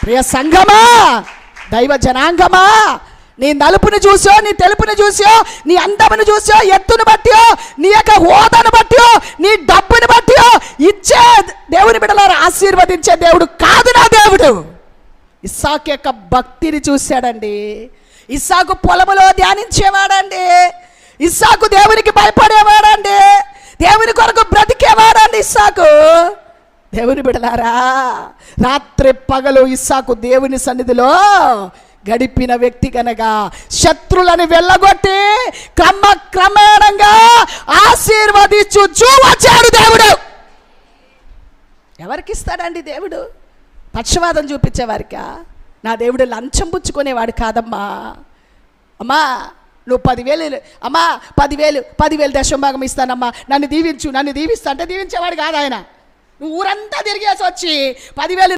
ప్రియ సంఘమా, దైవ జనాంగమా, నీ నలుపుని చూసో, నీ తెలుపుని చూసో, నీ అందమును చూసో, ఎత్తును బట్టి, నీ యొక్క హోదాను బట్టి, నీ డబ్బుని బట్టి ఇచ్చే దేవుని బిడ్డలారా ఆశీర్వదించే దేవుడు కాదు నా దేవుడు. ఇస్సాకు యొక్క భక్తిని చూశాడండి. ఇస్సాకు పొలములో ధ్యానించేవాడండి. ఇస్సాకు దేవునికి భయపడేవాడండి. దేవుని కొరకు బ్రతికేవాడండి ఇస్సాకు. దేవుని బిడ్డలారా, రాత్రి పగలు ఇస్సాకు దేవుని సన్నిధిలో గడిపిన వ్యక్తి కనుక శత్రులను వెళ్ళగొట్టి క్రమక్రమేణంగా ఆశీర్వదించు వచ్చాడు దేవుడు. ఎవరికి ఇస్తాడండి దేవుడు? పక్షవాదం చూపించేవారికా? నా దేవుడు లంచం పుచ్చుకునేవాడు కాదమ్మా. అమ్మా నువ్వు 10,000, అమ్మా 10,000 దశంభాగం ఇస్తానమ్మా, నన్ను దీవించు, నన్ను దీవిస్తా అంటే దీవించేవాడు కాదు ఆయన. నువ్వు ఊరంతా తిరిగేసి వచ్చి 10,000